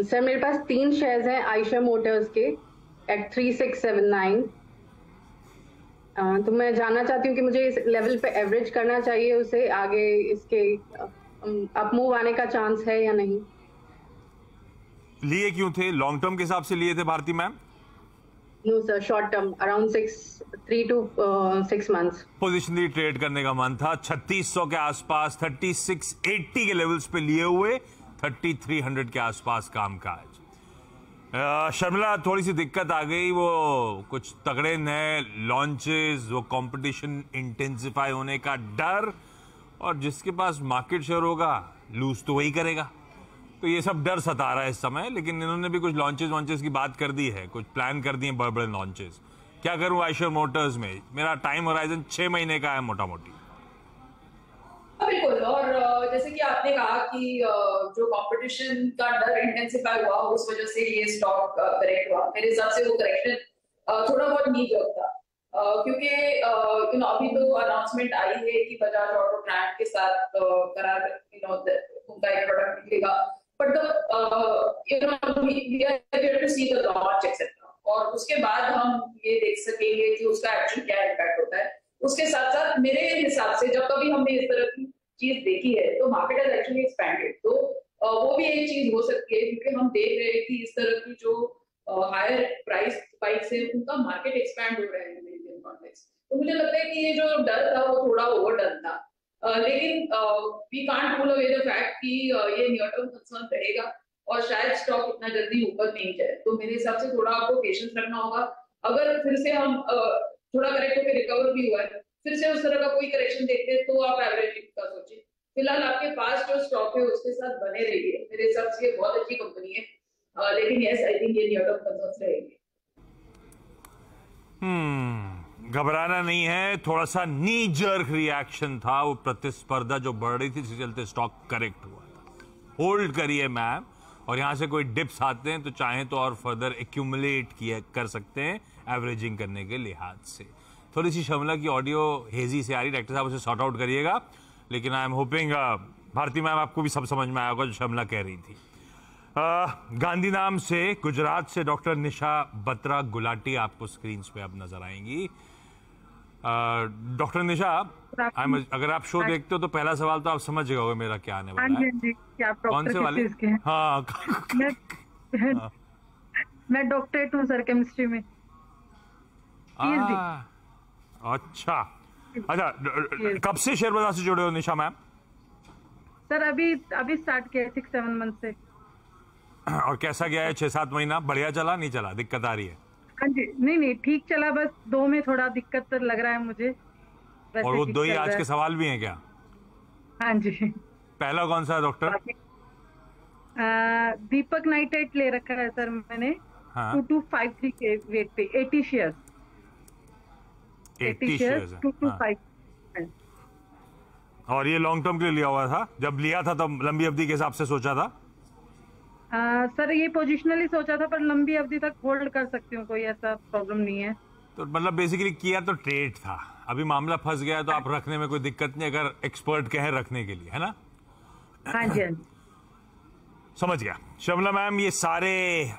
Sir मेरे पास 3 shares हैं आयशर मोटर्स के एट 3679। तो मैं जानना चाहती हूँ कि मुझे इस लेवल पे एवरेज करना चाहिए, उसे आगे इसके अप मूव आने का चांस है या नहीं? लिए क्यों थे? लॉन्ग टर्म के हिसाब से लिए थे Bharti ma'am? No sir, short term around 3 to 6 months। Positionally trade करने का मन था 3600 के आसपास, 3680 के लेवल्स पे लिए हुए, 3300 के आसपास कामकाज। शर्मिला, थोड़ी सी दिक्कत आ गई, वो कुछ तगड़े नए लॉन्चेस, वो कंपटीशन इंटेंसिफाई होने का डर, और जिसके पास मार्केट शेयर होगा लूज तो वही करेगा। तो ये सब डर सता रहा है इस समय, लेकिन इन्होंने भी कुछ लॉन्चेस की बात कर दी है, कुछ प्लान कर दिए बड़े बड़े लॉन्चेस। क्या करूं आयशर मोटर्स में? मेरा टाइम होराइजन 6 महीने का है मोटा मोटी। बिल्कुल, और जैसे कि आपने कहा कि जो कंपटीशन का डर इंटेंसिफाई हुआ उस वजह से ये स्टॉक करेक्ट हुआ। मेरे हिसाब से वो करेक्शन थोड़ा बहुत नी जर्क था, क्योंकि अभी तो अनाउंसमेंट आई है कि बजाज ऑटो ब्रांड के साथ करार उनका एक प्रोडक्ट निकलेगा, but we are here to see the launch etcetera, और उसके बाद हम ये देख सकेंगे कि उसका एक्चुअली क्या इम्पैक्ट होता है। उसके साथ साथ मेरे हिसाब से जब कभी हमने इस तरह की चीज देखी है तो मार्केट हैज एक्चुअली एक्सपैंडेड, तो वो भी एक चीज हो सकती है, क्योंकि हम देख रहे हैं कि इस तरह की जो हायर प्राइस स्पाइक्स है उनका मार्केट एक्सपैंड हो रहा है इंडियन कॉन्टेक्स्ट। तो मुझे लगता है कि ये जो डर था वो थोड़ा ओवर डन था, लेकिन we can't rule away the fact कि ये नियर टर्म कंसर्न रहेगा और शायद स्टॉक इतना जल्दी ऊपर नहीं जाए। तो मेरे हिसाब से थोड़ा आपको पेशेंस रखना होगा। अगर फिर से हम थोड़ा करेक्ट होकर रिकवर भी हुआ है, फिर से उस तरह का कोई करेक्शन देखते हैं तो आप एवरेजिंग का सोचिए। फिलहाल आपके पास जो स्टॉक है उसके साथ बने रहिए, मेरे हिसाब से ये बहुत अच्छी कंपनी है, लेकिन यस आई थिंक ये नियर टर्म कंसर्न्स रहेंगे। घबराना नहीं है, थोड़ा सा नी जर्क रिएक्शन था, वो प्रतिस्पर्धा जो बढ़ रही थी इसके चलते स्टॉक करेक्ट हुआ था। होल्ड करिए मैम, और यहां से कोई डिप्स आते हैं तो चाहें तो और फर्दर एक्यूमुलेट किया कर सकते हैं एवरेजिंग करने के लिहाज से। थोड़ी सी शर्मिला की ऑडियो हेजी से आ रही, डॉक्टर साहब उसे सॉर्ट आउट करिएगा, लेकिन I am hoping Bharti ma'am आपको भी सब समझ में आया होगा जो शर्मिला कह रही थी। गांधी नाम से गुजरात से डॉक्टर निशा बत्रा गुलाटी आपको स्क्रीन पे अब नजर आएंगी। डॉक्टर निशा, अगर आप शो देखते हो तो पहला सवाल तो आप समझ गए होंगे मेरा क्या आने वाला है। कौन से वाले? हाँ मैं डॉक्टरेट हूँ सर केमिस्ट्री में। अच्छा, कब से शेयर बाजार से जुड़े हो निशा मैम? सर अभी स्टार्ट किया 6-7 मंथ से। और कैसा गया है 6-7 महीना? बढ़िया चला, नहीं चला, दिक्कत आ रही है? हाँ जी, नहीं ठीक चला, बस 2 में थोड़ा दिक्कत लग रहा है मुझे। और वो 2 ही आज के सवाल भी हैं क्या? हाँ जी। पहला कौन सा है डॉक्टर? दीपक नाइट्रेट ले रखा है सर मैंने। हाँ। 2253 के वेट पे 80 शेयर्स। 80 शेयर्स 2253। और ये लॉन्ग टर्म के लिए लिया हुआ था? जब लिया था तब लंबी अवधि के हिसाब से सोचा था? सर ये पोजिशनली सोचा था, पर लंबी अवधि तक होल्ड कर सकती हूँ, कोई ऐसा प्रॉब्लम नहीं है। तो मतलब बेसिकली किया तो ट्रेड था, अभी मामला फंस गया है तो आप रखने में कोई दिक्कत नहीं, अगर एक्सपर्ट कहे रखने के लिए, है ना? हाँ जी। समझ गया शर्मिला मैम, ये सारे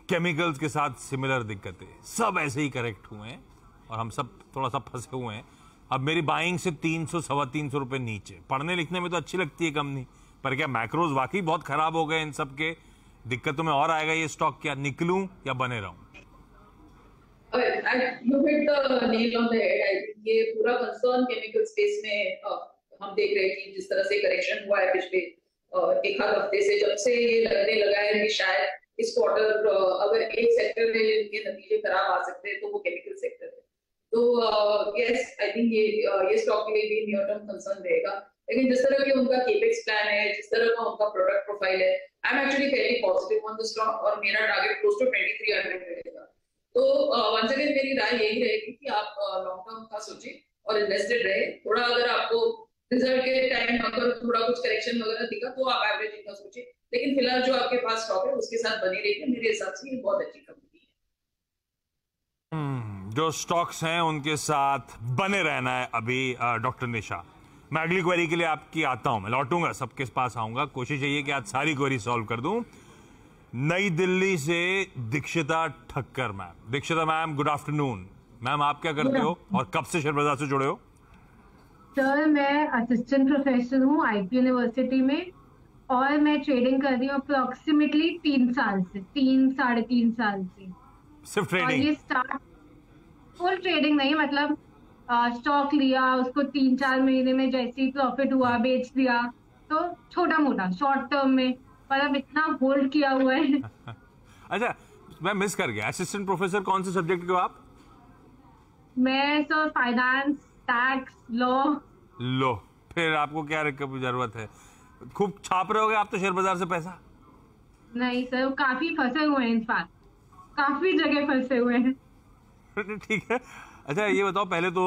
केमिकल्स के साथ सिमिलर दिक्कतें सब ऐसे ही करेक्ट हुए हैं और हम सब थोड़ा सा फंसे हुए हैं। अब मेरी बाइंग से 300-325 रुपए नीचे, पढ़ने लिखने में तो अच्छी लगती है कंपनी, पर क्या मैक्रोज वाकई बहुत खराब हो गए इन सब के? दिक्कतों में और आएगा ये स्टॉक, क्या निकलूं या बने रहूं? You hit the nail on the head. I think ये पूरा कंसर्न केमिकल स्पेस में हम देख रहे हैं कि जिस तरह से करेक्शन हुआ है पिछले एक आध हफ्ते से, जब से ये लगने लगा है कि शायद इस क्वार्टर अगर एक सेक्टर में इनके नतीजे खराब आ सकते हैं तो वो केमिकल सेक्टर है। तो यस आई थिंक ये स्टॉक के लिए भी नियर टर्म कंसर्न रहेगा, लेकिन जिस तरह के उनका केपेक्स प्लान है, जिस तरह का उनका प्रोडक्ट प्रोफाइल है, I am actually very positive on the stock और मेरा टारगेट क्लोज टू 2300 रहेगा। तो वंस अगेन मेरी राय यही रहेगी कि आप लॉन्ग टर्म का सोचें और इन्वेस्टेड रहे। थोड़ा अगर आपको रिजल्ट के टाइम अगर थोड़ा कुछ करेक्शन वगैरह दिखा तो आप एवरेजिंग का सोचें, लेकिन फिलहाल जो आपके पास स्टॉक है उसके साथ बनी रहिए। मेरे हिसाब से ये बहुत अच्छी कंपनी है। जो स्टॉक्स हैं उनके साथ बने रहना है अभी। डॉक्टर निशा, मैं अगली क्वेरी के लिए आपकी आता हूं, मैं लौटूंगा, सबके पास आऊंगा, कोशिश यही है कि आज सारी क्वेरी सॉल्व कर दूं। नई दिल्ली से दीक्षिता ठक्कर मैम। दीक्षिता मैम, गुड आफ्टरनून। मैम, आप क्या करते हो और कब से शेयर बाजार से जुड़े हो? सर, मैं असिस्टेंट प्रोफेसर हूँ आईपी यूनिवर्सिटी में और मैं ट्रेडिंग कर रही हूँ अप्रोक्सीमेटली 3 साल से, 3-3.5 साल से। सिर्फ और ट्रेडिंग? ये स्टार्ट फुल ट्रेडिंग नहीं, मतलब स्टॉक लिया, उसको 3-4 महीने में जैसे ही प्रॉफिट हुआ बेच दिया, तो छोटा मोटा शॉर्ट टर्म में, पर अब इतना होल्ड किया हुआ है। अच्छा, मैं मिस कर गया, असिस्टेंट प्रोफेसर कौन से सब्जेक्ट के हो आप? मैं सर फाइनेंस, टैक्स, लॉ। लो, फिर आपको क्या जरूरत है, खूब छाप रहे होगे आप तो शेयर बाजार से पैसा। नहीं सर, काफी फंसे हुए हैं, इनफैक्ट काफी जगह फंसे हुए हैं। ठीक है। अच्छा, ये बताओ पहले तो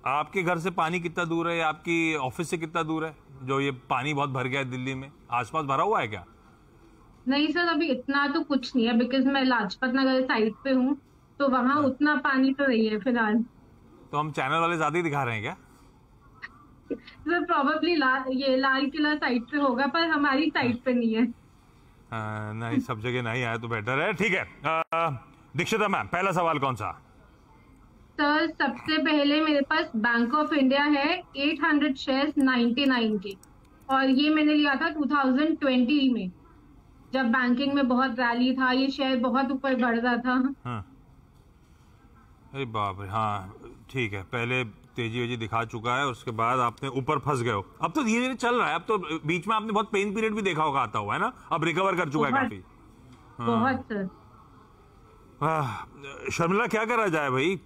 आपके घर से पानी कितना दूर है, आपकी ऑफिस से कितना दूर है, जो ये पानी बहुत भर गया है दिल्ली में, आसपास भरा हुआ है क्या? नहीं सर, अभी इतना तो कुछ नहीं है, बिकॉज मैं लाजपत नगर साइड पे हूँ, तो वहाँ उतना पानी तो नहीं है फिलहाल। तो हम चैनल वाले ज्यादा ही दिखा रहे हैं क्या? सर प्रॉबेबली ये लाल किला साइड पे होगा, पर हमारी साइड पे नहीं है। नहीं, सब जगह नहीं आया तो बेटर है। ठीक है, दीक्षिता मैम, पहला सवाल कौन सा? सर, सबसे पहले मेरे पास बैंक ऑफ इंडिया है 800 शेयर्स 99 के, और ये मैंने लिया था 2020 में, जब बैंकिंग में बहुत रैली था, ये शेयर बहुत ऊपर बढ़ रहा था। हाँ। अरे बाप रे, हाँ ठीक है, पहले तेजी वेजी दिखा चुका है, उसके बाद आपने ऊपर फंस गए हो। अब तो धीरे धीरे चल रहा है, अब तो बीच में आपने बहुत पेन पीरियड भी देखा होगा आता हुआ है ना, अब रिकवर कर चुका है काफी। बहुत सर। शर्मिला, क्या करा जाए भाई,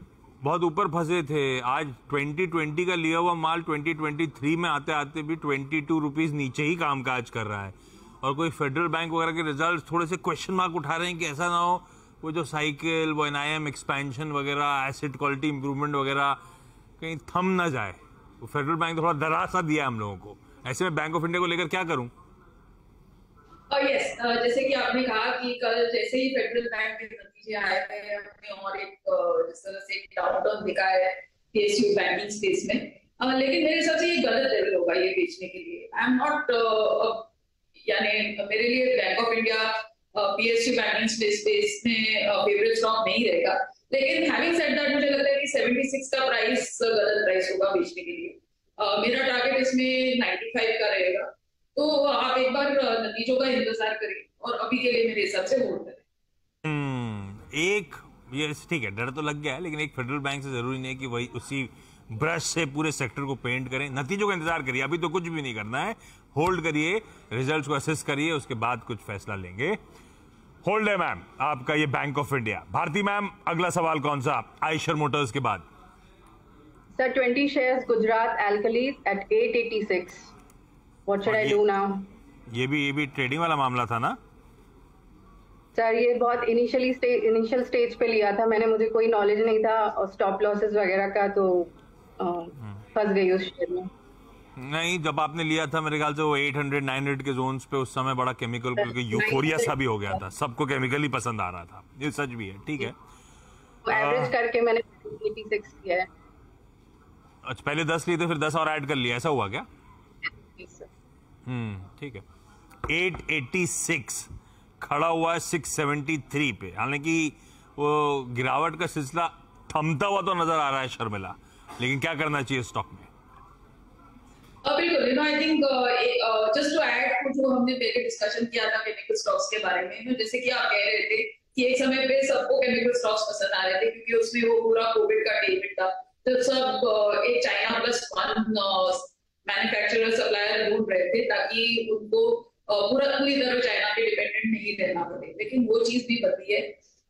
बहुत ऊपर फंसे थे। आज 2020 का लिया हुआ माल 2023 में आते आते भी 22 रुपीज नीचे ही कामकाज कर रहा है, और कोई फेडरल बैंक वगैरह के रिजल्ट थोड़े से क्वेश्चन मार्क उठा रहे हैं कि ऐसा ना हो वो जो साइकिल, वो एनआईएम एक्सपेंशन वगैरह, एसेट क्वालिटी इंप्रूवमेंट वगैरह कहीं थम ना जाए। वो फेडरल बैंक थोड़ा डरा सा दिया हम लोगों को, ऐसे में बैंक ऑफ इंडिया को लेकर क्या करूं? यस, जैसे कि आपने कहा कि कल जैसे ही फेडरल बैंक के नतीजे आए हैं, हमने और एक जिस तरह से डाउनटर्न दिखा है पीएसयू बैंकिंग स्पेस में, लेकिन मेरे हिसाब से ये गलत लेवल होगा ये बेचने के लिए। आई एम नॉट, यानी मेरे लिए bank of India PSU banking space में फेवरेट स्टॉक नहीं रहेगा। लेकिन हैविंग सेड दैट, मुझे लगता है कि 76 का प्राइस गलत प्राइस होगा बेचने के लिए। मेरा टारगेट इसमें 95 का रहेगा, तो आप एक बार नतीजों का इंतजार करें और अभी के लिए मेरे हिसाब से होल्ड करें। एक ये ठीक है, डर तो लग गया है, लेकिन एक फेडरल बैंक से जरूरी नहीं है कि वही उसी ब्रश से पूरे सेक्टर को पेंट करें। नतीजों का इंतजार करिए, अभी तो कुछ भी नहीं करना है, होल्ड करिए, रिजल्ट्स को असेस करिए, उसके बाद कुछ फैसला लेंगे। होल्ड है मैम आपका ये bank of India. Bharti ma'am, अगला सवाल कौन सा आयशर मोटर्स के बाद? Sir, 20 shares Gujarat Alkalies at 886. What should I do now? ये भी ट्रेडिंग वाला मामला था ना सर? ये बहुत इनिशियल स्टेज पे लिया था मैंने, मुझे कोई नॉलेज नहीं था और स्टॉप लॉसेस वगैरह का, तो फंस गई उस शेयर में। नहीं, जब आपने लिया था मेरे ख्याल से वो 800-900 के जोन्स पे, उस समय बड़ा केमिकल, क्योंकि यूफोरिया सा भी हो गया था, सबको केमिकल ही पसंद आ रहा था, ये सच भी है। ठीक है, एवरेज करके मैंने 86 किया है। अच्छा, पहले 10 लिए थे, फिर 10 और ऐड कर लिया, ऐसा हुआ क्या? ठीक है। 886 खड़ा हुआ है 673 पे, हालांकि वो गिरावट का सिलसिला थमता हुआ तो नजर आ रहा है शर्मिला, लेकिन क्या करना चाहिए स्टॉक में? बिल्कुल, I think just to add, जो हमने पहले डिस्कशन किया था केमिकल स्टॉक्स के बारे में, जैसे कि आप कह रहे थे कि एक समय पे सबको केमिकल स्टॉक्स पसंद आ रहे थे क्योंकि उसमें वो पूरा कोविड का टेलविंड था, तो सब एक China plus one manufacturer supplier ढूंढ रहे थे ताकि उनको पूरी तरह चाइना पे डिपेंडेंट नहीं रहना पड़े। लेकिन वो चीज भी बदली है।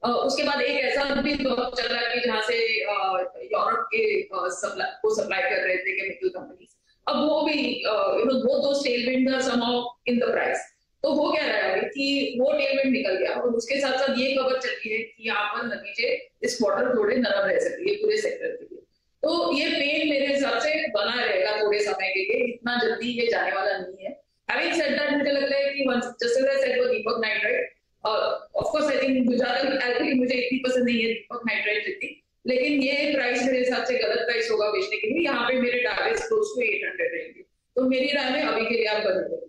उसके बाद एक ऐसा भी वक्त चल रहा है कि जहाँ से यूरोप के सप्लाई कर रहे थे केमिकल कंपनीज, अब वो भी वो दो tailwind are somehow in the price. तो हो क्या रहा है कि वो टेलविंड निकल गया, और उसके साथ साथ ये खबर चली है कि यहाँ पर नतीजे इस क्वार्टर थोड़े नरम रह सकते हैं पूरे सेक्टर के लिए। तो ये पेन मेरे हिसाब से बना रहेगा थोड़े समय के लिए, इतना जल्दी ये जाने वाला नहीं है। हैविंग सेड दैट, मुझे लगता है कि जैसे मैं सेड वो Deepak nitrite, of course I think Gujarat alkali मुझे इतनी पसंद नहीं है दीपक नाइट्राइट जितनी, लेकिन ये प्राइस मेरे हिसाब से गलत प्राइस होगा बेचने के लिए। यहाँ पे मेरे टारगेट्स क्लोज टू 800 रहेंगे, तो मेरी राय में अभी के लिए आप बदल दें।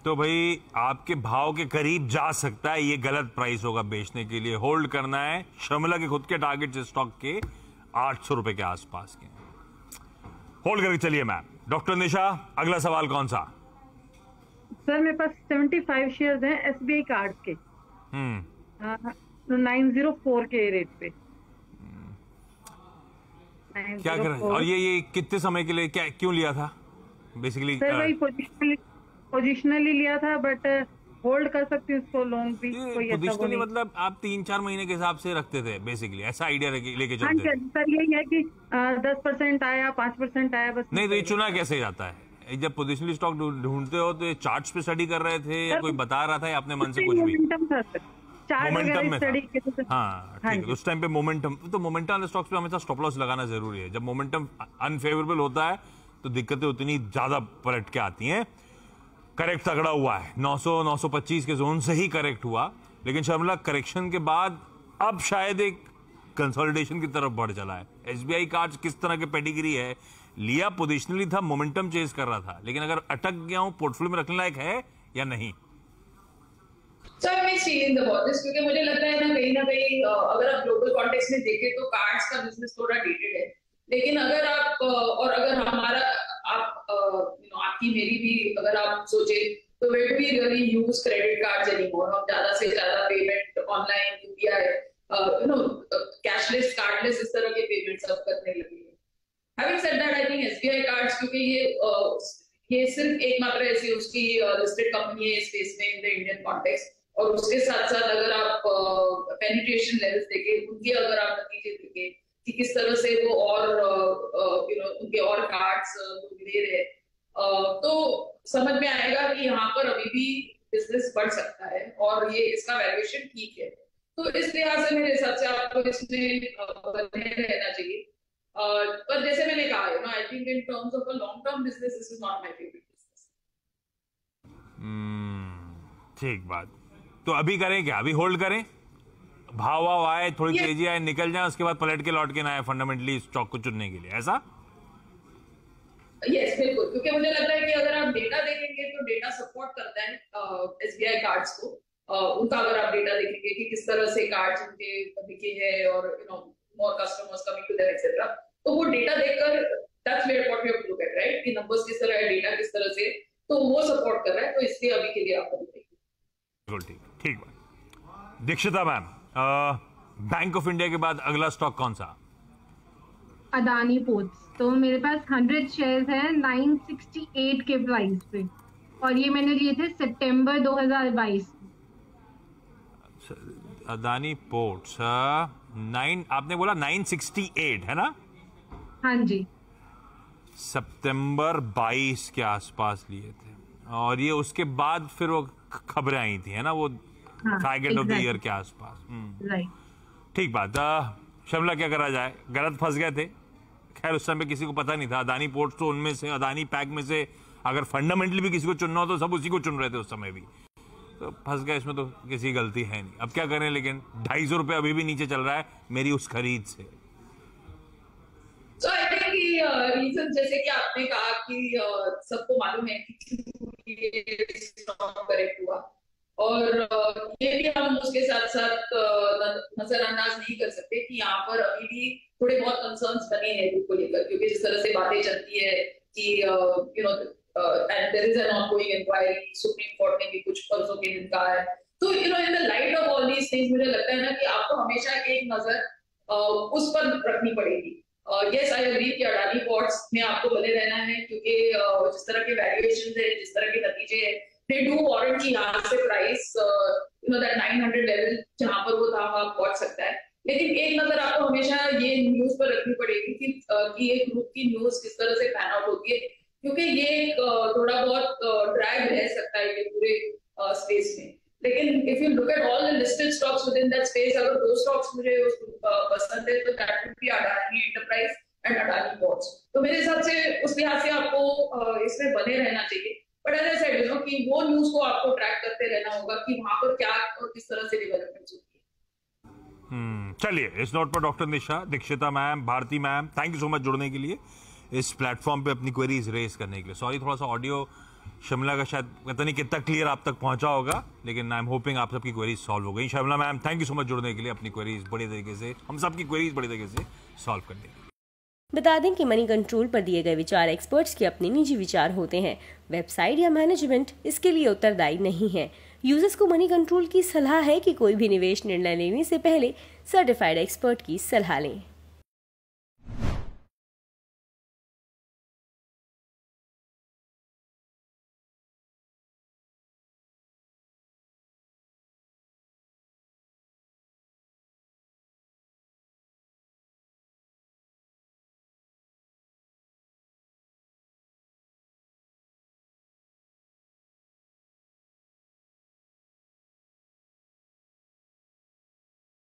तो भाई आपके भाव के करीब जा सकता है, ये गलत प्राइस होगा बेचने के लिए। होल्ड करना है। शर्मिला के खुद के टारगेट स्टॉक के 800 रुपए के आसपास के होल्ड करके चलिए मैम। डॉक्टर निशा, अगला सवाल कौन सा? सर मेरे पास 75 शेयर्स हैं एसबीआई कार्ड के 904 के रेट पे। क्या कर रहे हैं? और ये कितने समय के लिए क्यों लिया था बेसिकली? सर वही पोजिशनली लिया था, बट होल्ड कर सकती हूँ इसको लॉन्ग भी। कोई पोजिशनली मतलब आप 3-4 महीने के हिसाब से रखते थे बेसिकली, ऐसा आइडिया लेके चलते थे? सर यही है कि 10% आया, 5% आया, बस। नहीं तो ये चुना कैसे जाता है? जब पोजिशनल स्टॉक ढूंढते हो तो ये चार्ट्स पे स्टडी कर रहे थे या कोई बता रहा था या अपने मन से कुछ भी? मोमेंटम में था। हाँ ठीक है, उस टाइम पे मोमेंटम, तो मोमेंटम वाले स्टॉक्स पे हमेशा स्टॉप लॉस लगाना जरूरी है। जब मोमेंटम अनफेवरेबल होता है तो दिक्कतें उतनी ज्यादा पलट के आती हैं। करेक्ट तगड़ा हुआ है, 900-925 के जोन से ही करेक्ट हुआ, लेकिन शर्मिला करेक्शन के बाद अब शायद एक कंसोलिडेशन की तरफ बढ़ चला है। एसबीआई कार्ड्स किस तरह के पेडिग्री है? लिया पोजिशनली था, मोमेंटम चेज कर रहा था, लेकिन अगर अटक गया हूं पोर्टफोलियो में रखने लायक है या नहीं? सर मैं फीलिंग अबाउट दिस, क्योंकि मुझे लगता है ना कहीं अगर आप ग्लोबल कॉन्टेक्स्ट में देखें तो कार्ड्स का बिजनेस थोड़ा डेटेड है, लेकिन अगर आप और अगर हमारा आप आपकी मेरी भी अगर आप सोचे तो वेट भी really use credit cards anymore. हम ज्यादा से ज्यादा payment online, UPI, cashless, cardless, इस तरह के पेमेंट सब करने लगे हैं। Having said that, I think SBI cards, क्योंकि ये सिर्फ एकमात्र ऐसी उसकी लिस्टेड कंपनी है स्पेस में इन द इंडियन कॉन्टेक्स्ट, और उसके साथ साथ अगर आप पेनिट्रेशन लेवल्स देखें, उनके अगर आप नतीजे देखें कि किस तरह से वो और उनके और कार्ड्स दे रहे, तो समझ में आएगा कि यहाँ पर अभी भी बिजनेस बढ़ सकता है और ये इसका वैल्यूएशन ठीक है। तो इस लिहाज से मेरे हिसाब से आपको इसमें बने रहना चाहिए। पर जैसे मैंने कहा, I think in terms of a long term business, this is not my favourite business. ठीक बात। तो अभी करें क्या? अभी होल्ड करें, भाव आए, थोड़ी तेजी आए, निकल जाए, उसके बाद पलट के लौट के ना आए फंडामेंटली स्टॉक को चुनने के लिए, ऐसा? यस बिल्कुल, क्योंकि मुझे लगता है कि अगर आप डेटा देखेंगे तो डेटा सपोर्ट करता है एसबीआई कार्ड्स को। उनका अगर आप डेटा देखेंगे कि किस तरह से कार्ड्स उनके बिके हैं और more customers coming to them etcetera, तो वो डेटा देखकर that's where what we have to look at, right, कि नंबर्स किस तरह है, डेटा किस तरह से, तो वो सपोर्ट कर रहा है, तो इसलिए अभी के लिए आपको बिल्कुल ठीक बात। दीक्षिता मैम, बैंक ऑफ इंडिया के बाद अगला स्टॉक कौन सा? अदानी पोर्ट्स। तो मेरे पास 100 शेयर्स हैं 968 के प्राइस पे, और ये मैंने लिए थे सितंबर 2022। अदानी पोर्ट्स 9, आपने बोला 968 है ना? हाँ जी। सितंबर 22 के आसपास लिए थे, और ये उसके बाद फिर वो खबरें आई थी, है ना, वो टारगेट ऑफ द ईयर के आसपास। राइट, ठीक बात। शर्मिला, क्या करा जाए? गलत फंस गए थे। खैर उस समय किसी को पता नहीं था। अदानी पोर्ट्स तो उनमें से, अदानी पैक में से अगर फंडामेंटली भी किसी को चुनना हो तो सब उसी को चुन रहे थे उस समय भी, तो फंस गए। इसमें तो किसी गलती है नहीं। अब क्या करें, लेकिन 250 रुपये अभी भी नीचे चल रहा है मेरी उस खरीद से। So I think रीजन जैसे कि आपने कहा कि सबको मालूम है कि स्टॉक करेक्ट हुआ, और ये भी हम उसके साथ साथ नजरअंदाज नहीं कर सकते कि यहाँ पर अभी भी थोड़े बहुत कंसर्न्स बने हैं ग्रुप को लेकर, क्योंकि जिस तरह से बातें चलती है कि and there is an ongoing inquiry, supreme court ने भी कुछ कर्जों के दिन कहा है। तो in the light of all these things मुझे लगता है ना कि आपको हमेशा एक नजर उस पर रखनी पड़ेगी। यस, आई एग्री कि अडानी पोर्ट्स में आपको बने रहना है, क्योंकि जिस तरह के वैल्यूएशन है, जिस तरह के नतीजे है, दे डू वारंट कि यहाँ से प्राइस दैट 900 लेवल जहां पर वो था वहां पहुंच सकता है। लेकिन एक नजर आपको हमेशा ये न्यूज पर रखनी पड़ेगी कि एक ग्रुप की न्यूज किस तरह से पैन आउट होती है, क्योंकि ये थोड़ा बहुत ड्रैग रह सकता है ये पूरे स्पेस में। लेकिन if you look at all the listed stocks with in that space, अगर दो स्टॉक्स मुझे पसंद है तो that would be Adani enterprise and Adani ports. तो मेरे हिसाब से उस लिहाज से आपको इसमें बने रहना चाहिए। बट एज आई सेड कि वो न्यूज को आपको ट्रैक करते रहना होगा कि वहां पर क्या और किस तरह से डेवलपमेंट्स होती है। चलिए, इस नोट पर doctor Nisha, Dikshita ma'am, Bharti ma'am, thank you so much जुड़ने के लिए, इस प्लेटफॉर्म पे अपनी क्वेरीज रेज करने के लिए। सॉरी, थोड़ा सा ऑडियो शर्मिला का शायद पता नहीं कितना क्लियर आप तक पहुंचा होगा, लेकिन आई एम होपिंग आप सबकी क्वेरीज सॉल्व हो गई। Sharmila ma'am, thank you so much जुड़ने के लिए, अपनी क्वेरीज बड़े तरीके से, हम सबकी क्वेरीज बड़े तरीके से सॉल्व करने के लिए। बता दें कि मनी कंट्रोल पर दिए गए विचार एक्सपर्ट्स के अपने निजी विचार होते हैं। वेबसाइट या मैनेजमेंट इसके लिए उत्तरदायी नहीं है। यूजर्स को मनी कंट्रोल की सलाह है कि कोई भी निवेश निर्णय लेने से पहले सर्टिफाइड एक्सपर्ट की सलाह लें।